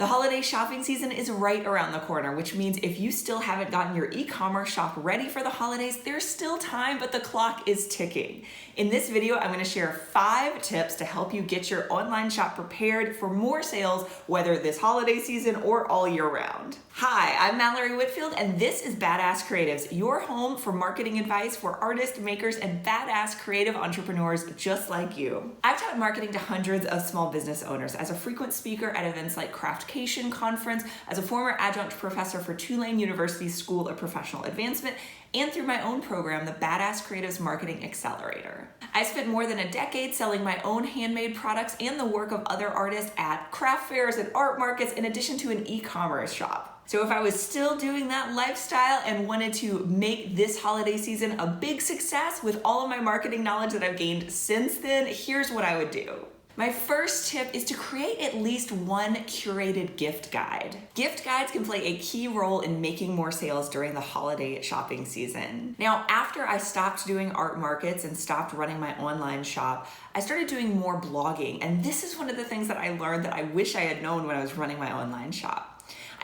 The holiday shopping season is right around the corner, which means if you still haven't gotten your e-commerce shop ready for the holidays, there's still time, but the clock is ticking. In this video, I'm going to share 5 tips to help you get your online shop prepared for more sales, whether this holiday season or all year round. Hi, I'm Mallory Whitfield, and this is Badass Creatives, your home for marketing advice for artists, makers, and badass creative entrepreneurs just like you. I've taught marketing to hundreds of small business owners as a frequent speaker at events like Craftcation Conference, as a former adjunct professor for Tulane University's School of Professional Advancement, and through my own program, the Badass Creatives Marketing Accelerator. I spent more than a decade selling my own handmade products and the work of other artists at craft fairs and art markets, in addition to an e-commerce shop. So if I was still doing that lifestyle and wanted to make this holiday season a big success with all of my marketing knowledge that I've gained since then, here's what I would do. My first tip is to create at least one curated gift guide. Gift guides can play a key role in making more sales during the holiday shopping season. Now, after I stopped doing art markets and stopped running my online shop, I started doing more blogging. And this is one of the things that I learned that I wish I had known when I was running my online shop.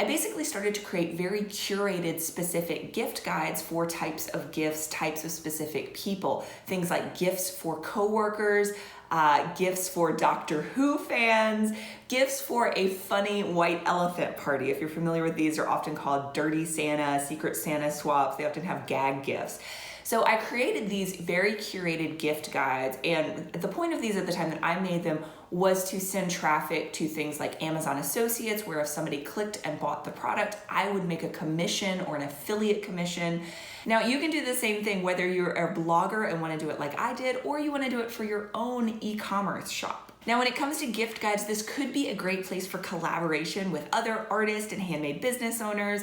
I basically started to create very curated specific gift guides for types of gifts, types of specific people. Things like gifts for coworkers, gifts for Doctor Who fans, gifts for a funny white elephant party. If you're familiar with these, they're often called Dirty Santa, Secret Santa swaps. They often have gag gifts. So I created these very curated gift guides, and the point of these at the time that I made them was to send traffic to things like Amazon Associates, where if somebody clicked and bought the product, I would make a commission or an affiliate commission. Now, you can do the same thing whether you're a blogger and want to do it like I did, or you want to do it for your own e-commerce shop. Now, when it comes to gift guides, this could be a great place for collaboration with other artists and handmade business owners.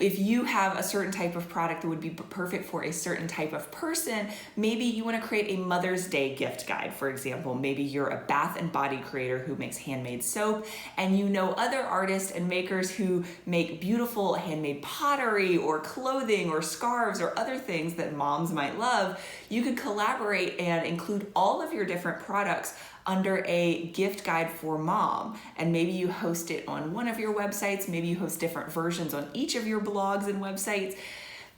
If you have a certain type of product that would be perfect for a certain type of person, maybe you want to create a Mother's Day gift guide, for example. Maybe you're a bath and body creator who makes handmade soap, and you know other artists and makers who make beautiful handmade pottery or clothing or scarves or other things that moms might love. You could collaborate and include all of your different products under a gift guide for mom. And maybe you host it on one of your websites, maybe you host different versions on each of your blogs and websites.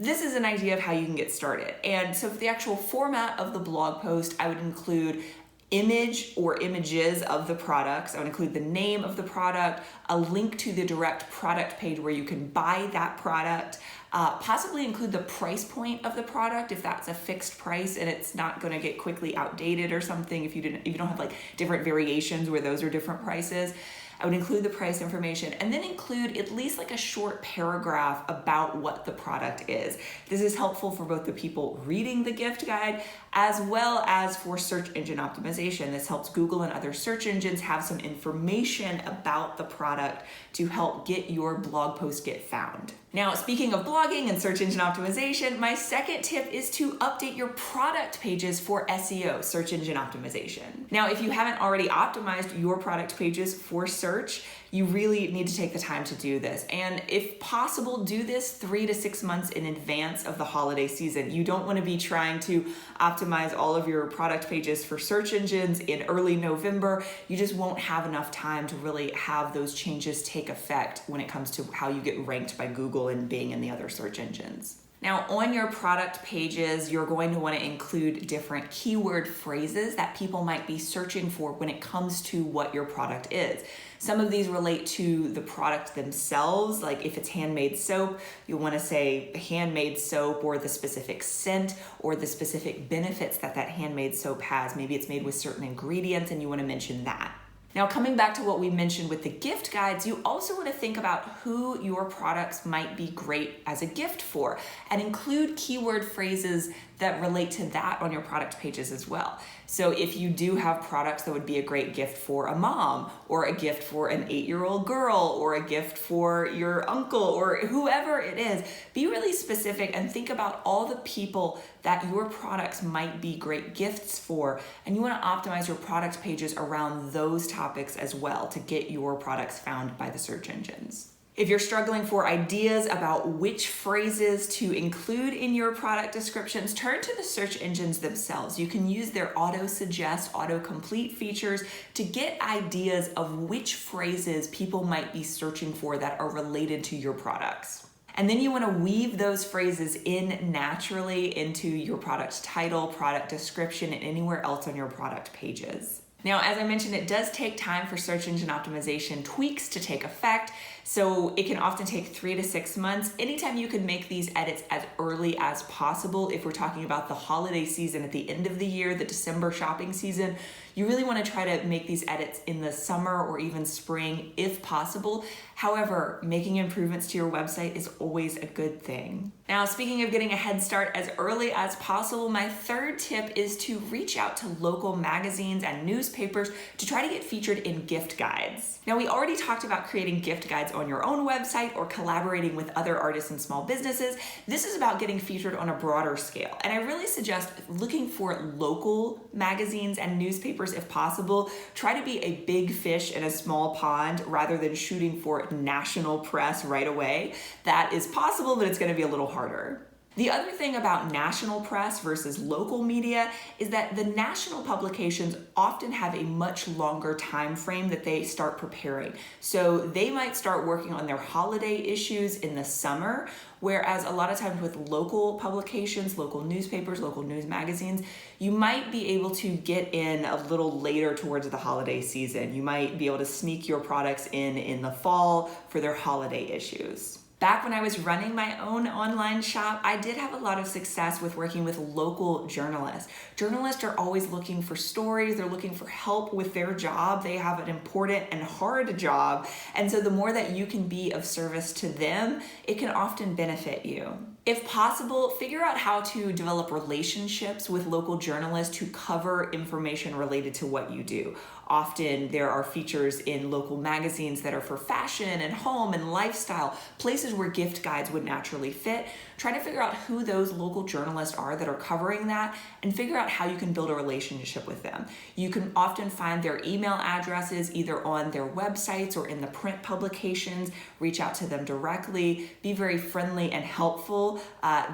This is an idea of how you can get started. And so for the actual format of the blog post, I would include image or images of the products. I would include the name of the product, a link to the direct product page where you can buy that product, possibly include the price point of the product if that's a fixed price and it's not going to get quickly outdated or something. If you don't have like different variations where those are different prices, I would include the price information and then include at least like a short paragraph about what the product is. This is helpful for both the people reading the gift guide as well as for search engine optimization. This helps Google and other search engines have some information about the product to help get your blog post get found. Now, speaking of blogging and search engine optimization, my second tip is to update your product pages for SEO, search engine optimization. Now, if you haven't already optimized your product pages for search, you really need to take the time to do this. And if possible, do this 3 to 6 months in advance of the holiday season. You don't want to be trying to optimize all of your product pages for search engines in early November. You just won't have enough time to really have those changes take effect when it comes to how you get ranked by Google and Bing and the other search engines. Now, on your product pages, you're going to want to include different keyword phrases that people might be searching for when it comes to what your product is. Some of these relate to the product themselves, like if it's handmade soap, you'll want to say handmade soap or the specific scent or the specific benefits that that handmade soap has. Maybe it's made with certain ingredients and you want to mention that. Now, coming back to what we mentioned with the gift guides, you also want to think about who your products might be great as a gift for and include keyword phrases that relate to that on your product pages as well. So if you do have products that would be a great gift for a mom or a gift for an 8-year-old girl or a gift for your uncle or whoever it is, be really specific and think about all the people that your products might be great gifts for. And you want to optimize your product pages around those topics as well to get your products found by the search engines. If you're struggling for ideas about which phrases to include in your product descriptions, turn to the search engines themselves. You can use their auto-suggest, auto-complete features to get ideas of which phrases people might be searching for that are related to your products. And then you want to weave those phrases in naturally into your product title, product description, and anywhere else on your product pages. Now, as I mentioned, it does take time for search engine optimization tweaks to take effect, so it can often take 3 to 6 months. Anytime you can make these edits as early as possible, if we're talking about the holiday season at the end of the year, the December shopping season, you really want to try to make these edits in the summer or even spring if possible. However, making improvements to your website is always a good thing. Now, speaking of getting a head start as early as possible, my third tip is to reach out to local magazines and newspapers to try to get featured in gift guides. Now, we already talked about creating gift guides on your own website or collaborating with other artists and small businesses. This is about getting featured on a broader scale. And I really suggest looking for local magazines and newspapers if possible. Try to be a big fish in a small pond rather than shooting for national press right away. That is possible, but it's going to be a little harder. The other thing about national press versus local media is that the national publications often have a much longer time frame that they start preparing. So they might start working on their holiday issues in the summer, whereas a lot of times with local publications, local newspapers, local news magazines, you might be able to get in a little later towards the holiday season. You might be able to sneak your products in the fall for their holiday issues. Back when I was running my own online shop, I did have a lot of success with working with local journalists. Journalists are always looking for stories. They're looking for help with their job. They have an important and hard job. And so the more that you can be of service to them, it can often benefit you. If possible, figure out how to develop relationships with local journalists who cover information related to what you do. Often there are features in local magazines that are for fashion and home and lifestyle, places where gift guides would naturally fit. Try to figure out who those local journalists are that are covering that and figure out how you can build a relationship with them. You can often find their email addresses either on their websites or in the print publications. Reach out to them directly. Be very friendly and helpful.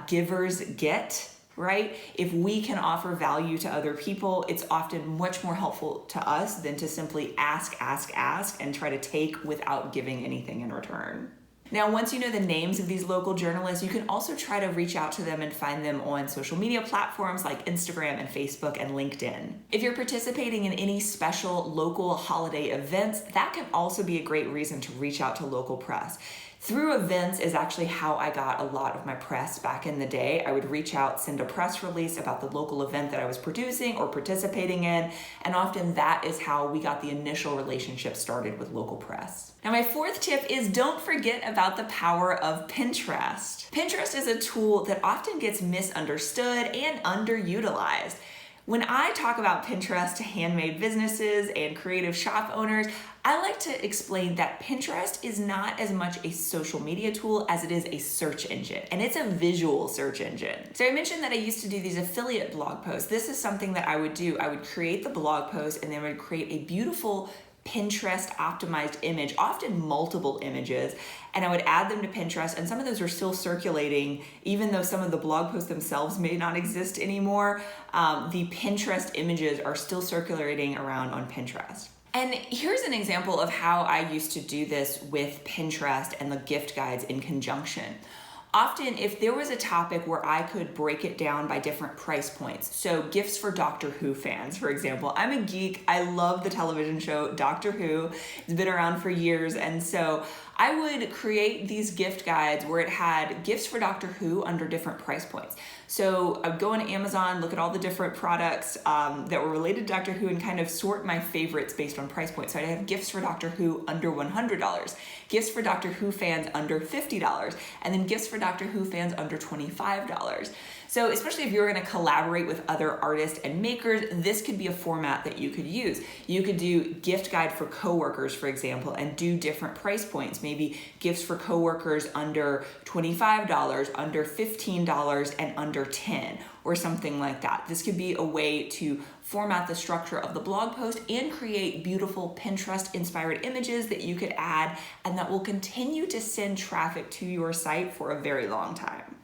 Givers get. Right? If we can offer value to other people, it's often much more helpful to us than to simply ask, and try to take without giving anything in return. Now, once you know the names of these local journalists, you can also try to reach out to them and find them on social media platforms like Instagram and Facebook and LinkedIn. If you're participating in any special local holiday events, that can also be a great reason to reach out to local press. Through events is actually how I got a lot of my press back in the day. I would reach out, send a press release about the local event that I was producing or participating in, and often that is how we got the initial relationship started with local press. Now, my fourth tip is don't forget about the power of Pinterest. Pinterest is a tool that often gets misunderstood and underutilized. When I talk about Pinterest to handmade businesses and creative shop owners, I like to explain that Pinterest is not as much a social media tool as it is a search engine, and it's a visual search engine. So I mentioned that I used to do these affiliate blog posts. This is something that I would do. I would create the blog post and then I would create a beautiful Pinterest optimized image, often multiple images, and I would add them to Pinterest, and some of those are still circulating, even though some of the blog posts themselves may not exist anymore. The Pinterest images are still circulating around on Pinterest. And here's an example of how I used to do this with Pinterest and the gift guides in conjunction. Often, if there was a topic where I could break it down by different price points, so gifts for Doctor Who fans, for example. I'm a geek. I love the television show Doctor Who. It's been around for years, and so I would create these gift guides where it had gifts for Doctor Who under different price points. So I'd go on Amazon, look at all the different products that were related to Doctor Who and kind of sort my favorites based on price points. So I'd have gifts for Doctor Who under $100, gifts for Doctor Who fans under $50, and then gifts for Doctor Who fans under $25. So especially if you're gonna collaborate with other artists and makers, this could be a format that you could use. You could do gift guide for coworkers, for example, and do different price points. Maybe gifts for coworkers under $25, under $15, and under $10, or something like that. This could be a way to format the structure of the blog post and create beautiful Pinterest-inspired images that you could add and that will continue to send traffic to your site for a very long time.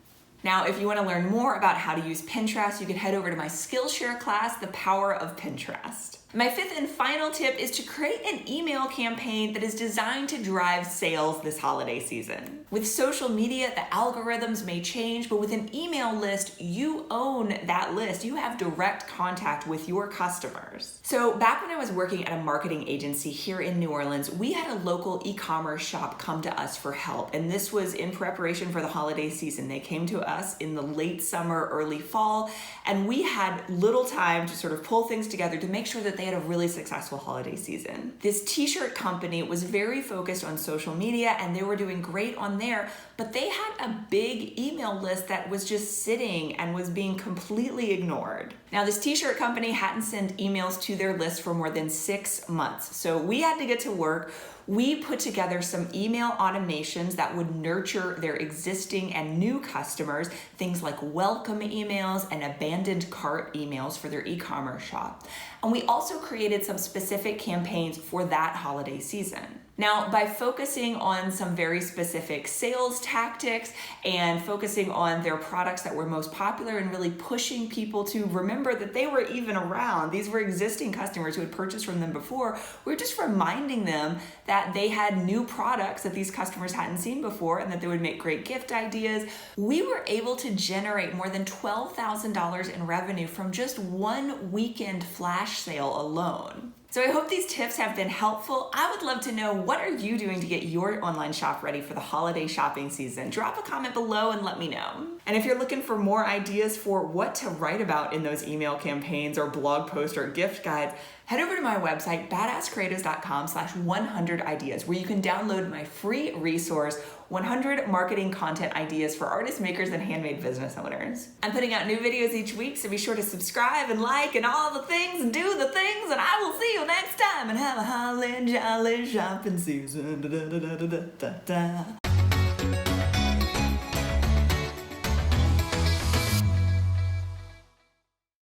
Now, if you want to learn more about how to use Pinterest, you can head over to my Skillshare class, The Power of Pinterest. My fifth and final tip is to create an email campaign that is designed to drive sales this holiday season. With social media, the algorithms may change, but with an email list, you own that list. You have direct contact with your customers. So back when I was working at a marketing agency here in New Orleans, we had a local e-commerce shop come to us for help, and this was in preparation for the holiday season. They came to us in the late summer, early fall, and we had little time to sort of pull things together to make sure that they had a really successful holiday season. This t-shirt company was very focused on social media and they were doing great on there, but they had a big email list that was just sitting and was being completely ignored. Now, this t-shirt company hadn't sent emails to their list for more than 6 months, so we had to get to work. We put together some email automations that would nurture their existing and new customers, things like welcome emails and abandoned cart emails for their e-commerce shop. And we also created some specific campaigns for that holiday season. Now, by focusing on some very specific sales tactics and focusing on their products that were most popular and really pushing people to remember that they were even around, these were existing customers who had purchased from them before, we were just reminding them that they had new products that these customers hadn't seen before and that they would make great gift ideas. We were able to generate more than $12,000 in revenue from just one weekend flash sale alone. So I hope these tips have been helpful. I would love to know, what are you doing to get your online shop ready for the holiday shopping season? Drop a comment below and let me know. And if you're looking for more ideas for what to write about in those email campaigns or blog posts or gift guides, head over to my website, badasscreatives.com/100ideas, where you can download my free resource, 100 marketing content ideas for artists, makers, and handmade business owners. I'm putting out new videos each week, so be sure to subscribe and like and all the things and do the things, and I will see you next time and have a holly jolly shopping season. Da, da, da, da, da, da, da.